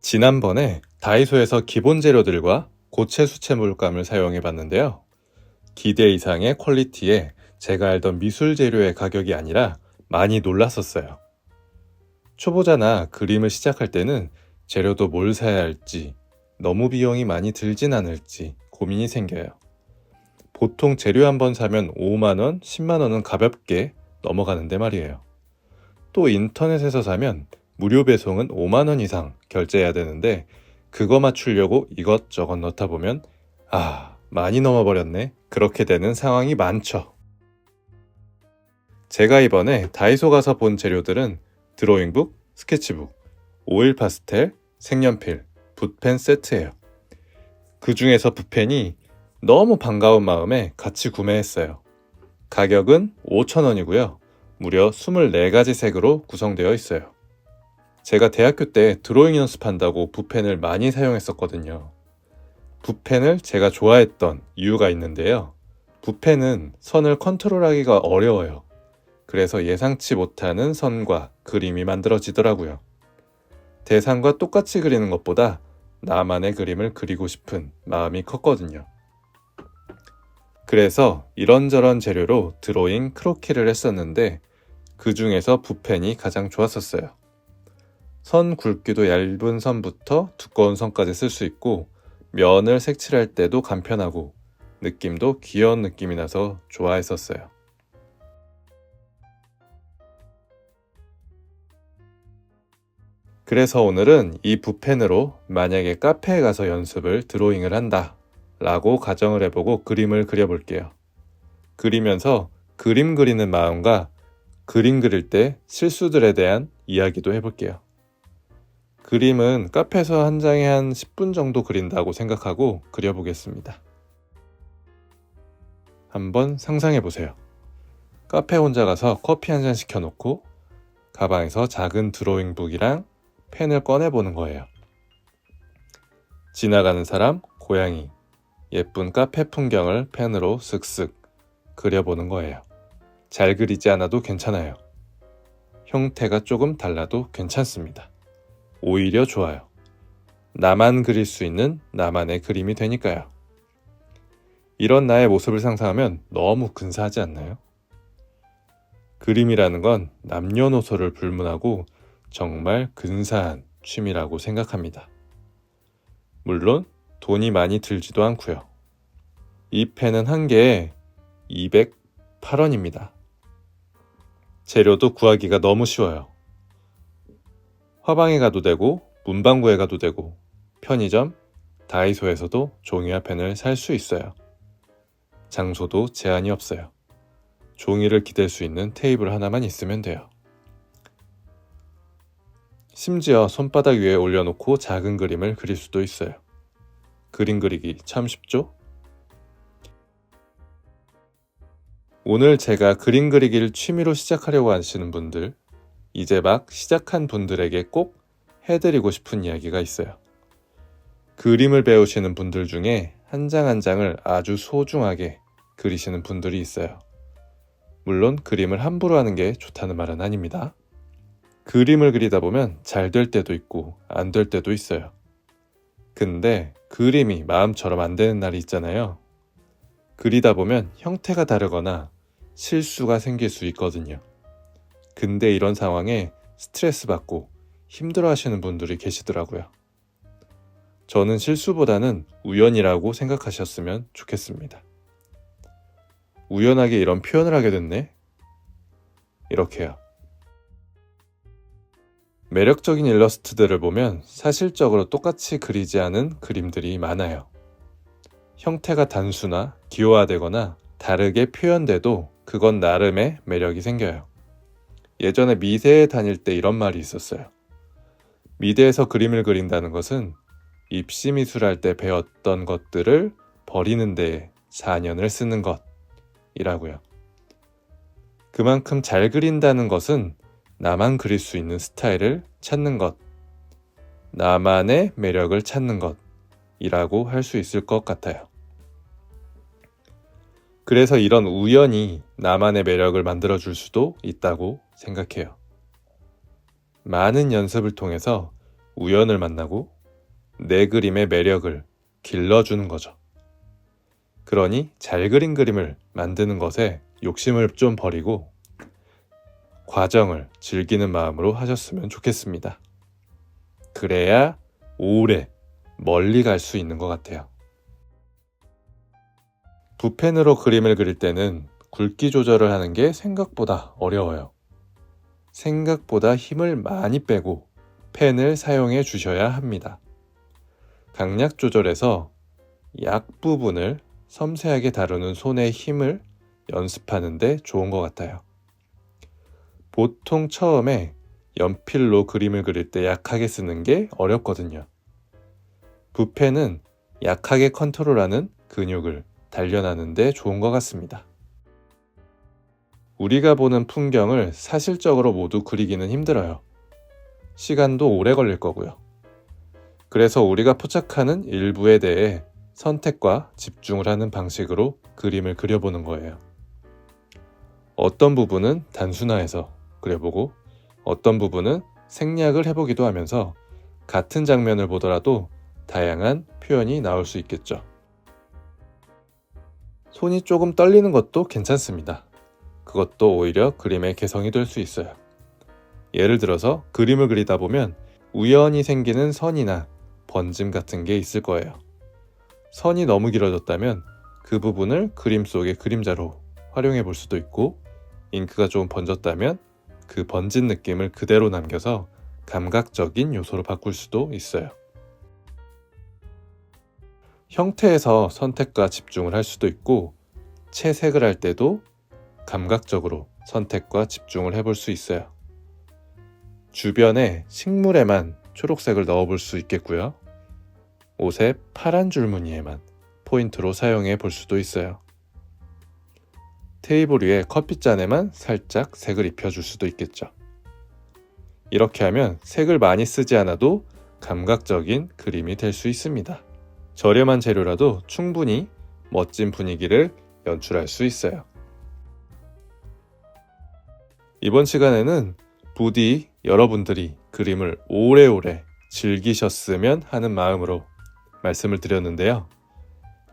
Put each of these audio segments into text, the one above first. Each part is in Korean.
지난번에 다이소에서 기본 재료들과 고체 수채 물감을 사용해 봤는데요. 기대 이상의 퀄리티에 제가 알던 미술 재료의 가격이 아니라 많이 놀랐었어요. 초보자나 그림을 시작할 때는 재료도 뭘 사야 할지, 너무 비용이 많이 들진 않을지 고민이 생겨요. 보통 재료 한 번 사면 5만원, 10만원은 가볍게 넘어가는데 말이에요. 또 인터넷에서 사면 무료 배송은 5만원 이상 결제해야 되는데 그거 맞추려고 이것저것 넣다 보면 많이 넘어버렸네. 그렇게 되는 상황이 많죠. 제가 이번에 다이소 가서 본 재료들은 드로잉북, 스케치북, 오일 파스텔, 색연필, 붓펜 세트예요. 그 중에서 붓펜이 너무 반가운 마음에 같이 구매했어요. 가격은 5,000원이고요. 무려 24가지 색으로 구성되어 있어요. 제가 대학교 때 드로잉 연습한다고 붓펜을 많이 사용했었거든요. 붓펜을 제가 좋아했던 이유가 있는데요. 붓펜은 선을 컨트롤하기가 어려워요. 그래서 예상치 못하는 선과 그림이 만들어지더라고요. 대상과 똑같이 그리는 것보다 나만의 그림을 그리고 싶은 마음이 컸거든요. 그래서 이런저런 재료로 드로잉 크로키를 했었는데 그 중에서 붓펜이 가장 좋았었어요. 선 굵기도 얇은 선부터 두꺼운 선까지 쓸 수 있고 면을 색칠할 때도 간편하고 느낌도 귀여운 느낌이 나서 좋아했었어요. 그래서 오늘은 이 붓펜으로 만약에 카페에 가서 연습을 드로잉을 한다 라고 가정을 해보고 그림을 그려볼게요. 그리면서 그림 그리는 마음과 그림 그릴 때 실수들에 대한 이야기도 해볼게요. 그림은 카페에서 한 장에 한 10분 정도 그린다고 생각하고 그려보겠습니다. 한번 상상해보세요. 카페 혼자 가서 커피 한 잔 시켜놓고 가방에서 작은 드로잉북이랑 펜을 꺼내보는 거예요. 지나가는 사람, 고양이, 예쁜 카페 풍경을 펜으로 쓱쓱 그려보는 거예요. 잘 그리지 않아도 괜찮아요. 형태가 조금 달라도 괜찮습니다. 오히려 좋아요. 나만 그릴 수 있는 나만의 그림이 되니까요. 이런 나의 모습을 상상하면 너무 근사하지 않나요? 그림이라는 건 남녀노소를 불문하고 정말 근사한 취미라고 생각합니다. 물론 돈이 많이 들지도 않고요. 이 펜은 한 개에 208원입니다. 재료도 구하기가 너무 쉬워요. 화방에 가도 되고 문방구에 가도 되고 편의점, 다이소에서도 종이와 펜을 살 수 있어요. 장소도 제한이 없어요. 종이를 기댈 수 있는 테이블 하나만 있으면 돼요. 심지어 손바닥 위에 올려놓고 작은 그림을 그릴 수도 있어요. 그림 그리기 참 쉽죠? 오늘 제가 그림 그리기를 취미로 시작하려고 하시는 분들, 이제 막 시작한 분들에게 꼭 해드리고 싶은 이야기가 있어요. 그림을 배우시는 분들 중에 한 장 한 장을 아주 소중하게 그리시는 분들이 있어요. 물론 그림을 함부로 하는 게 좋다는 말은 아닙니다. 그림을 그리다 보면 잘 될 때도 있고 안 될 때도 있어요. 근데 그림이 마음처럼 안 되는 날이 있잖아요. 그리다 보면 형태가 다르거나 실수가 생길 수 있거든요. 근데 이런 상황에 스트레스 받고 힘들어 하시는 분들이 계시더라고요. 저는 실수보다는 우연이라고 생각하셨으면 좋겠습니다. 우연하게 이런 표현을 하게 됐네? 이렇게요. 매력적인 일러스트들을 보면 사실적으로 똑같이 그리지 않은 그림들이 많아요. 형태가 단수나 기호화되거나 다르게 표현돼도 그건 나름의 매력이 생겨요. 예전에 미대에 다닐 때 이런 말이 있었어요. 미대에서 그림을 그린다는 것은 입시 미술할 때 배웠던 것들을 버리는 데 4년을 쓰는 것이라고요. 그만큼 잘 그린다는 것은 나만 그릴 수 있는 스타일을 찾는 것, 나만의 매력을 찾는 것이라고 할 수 있을 것 같아요. 그래서 이런 우연이 나만의 매력을 만들어줄 수도 있다고 생각해요. 많은 연습을 통해서 우연을 만나고 내 그림의 매력을 길러주는 거죠. 그러니 잘 그린 그림을 만드는 것에 욕심을 좀 버리고 과정을 즐기는 마음으로 하셨으면 좋겠습니다. 그래야 오래 멀리 갈 수 있는 것 같아요. 붓펜으로 그림을 그릴 때는 굵기 조절을 하는 게 생각보다 어려워요. 생각보다 힘을 많이 빼고 펜을 사용해 주셔야 합니다. 강약 조절에서 약 부분을 섬세하게 다루는 손의 힘을 연습하는 데 좋은 것 같아요. 보통 처음에 연필로 그림을 그릴 때 약하게 쓰는 게 어렵거든요. 붓펜은 약하게 컨트롤하는 근육을 단련하는 데 좋은 것 같습니다. 우리가 보는 풍경을 사실적으로 모두 그리기는 힘들어요. 시간도 오래 걸릴 거고요. 그래서 우리가 포착하는 일부에 대해 선택과 집중을 하는 방식으로 그림을 그려보는 거예요. 어떤 부분은 단순화해서 그려보고 어떤 부분은 생략을 해보기도 하면서 같은 장면을 보더라도 다양한 표현이 나올 수 있겠죠. 손이 조금 떨리는 것도 괜찮습니다. 그것도 오히려 그림의 개성이 될 수 있어요. 예를 들어서 그림을 그리다 보면 우연히 생기는 선이나 번짐 같은 게 있을 거예요. 선이 너무 길어졌다면 그 부분을 그림 속의 그림자로 활용해 볼 수도 있고, 잉크가 좀 번졌다면 그 번진 느낌을 그대로 남겨서 감각적인 요소로 바꿀 수도 있어요. 형태에서 선택과 집중을 할 수도 있고, 채색을 할 때도 감각적으로 선택과 집중을 해볼 수 있어요. 주변에 식물에만 초록색을 넣어볼 수 있겠고요. 옷에 파란 줄무늬에만 포인트로 사용해 볼 수도 있어요. 테이블 위에 커피잔에만 살짝 색을 입혀줄 수도 있겠죠. 이렇게 하면 색을 많이 쓰지 않아도 감각적인 그림이 될 수 있습니다. 저렴한 재료라도 충분히 멋진 분위기를 연출할 수 있어요. 이번 시간에는 부디 여러분들이 그림을 오래오래 즐기셨으면 하는 마음으로 말씀을 드렸는데요.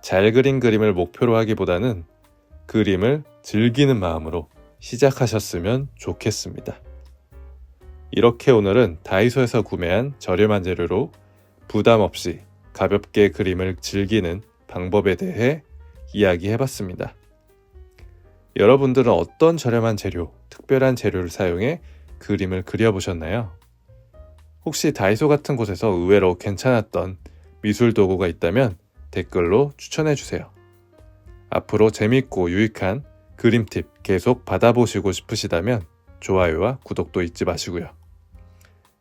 잘 그린 그림을 목표로 하기보다는 그림을 즐기는 마음으로 시작하셨으면 좋겠습니다. 이렇게 오늘은 다이소에서 구매한 저렴한 재료로 부담 없이 가볍게 그림을 즐기는 방법에 대해 이야기해봤습니다. 여러분들은 어떤 저렴한 재료, 특별한 재료를 사용해 그림을 그려보셨나요? 혹시 다이소 같은 곳에서 의외로 괜찮았던 미술 도구가 있다면 댓글로 추천해주세요. 앞으로 재밌고 유익한 그림 팁 계속 받아보시고 싶으시다면 좋아요와 구독도 잊지 마시고요.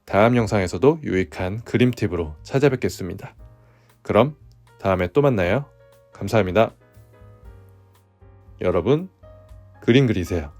다음 영상에서도 유익한 그림 팁으로 찾아뵙겠습니다. 그럼 다음에 또 만나요. 감사합니다. 여러분, 그림 그리세요.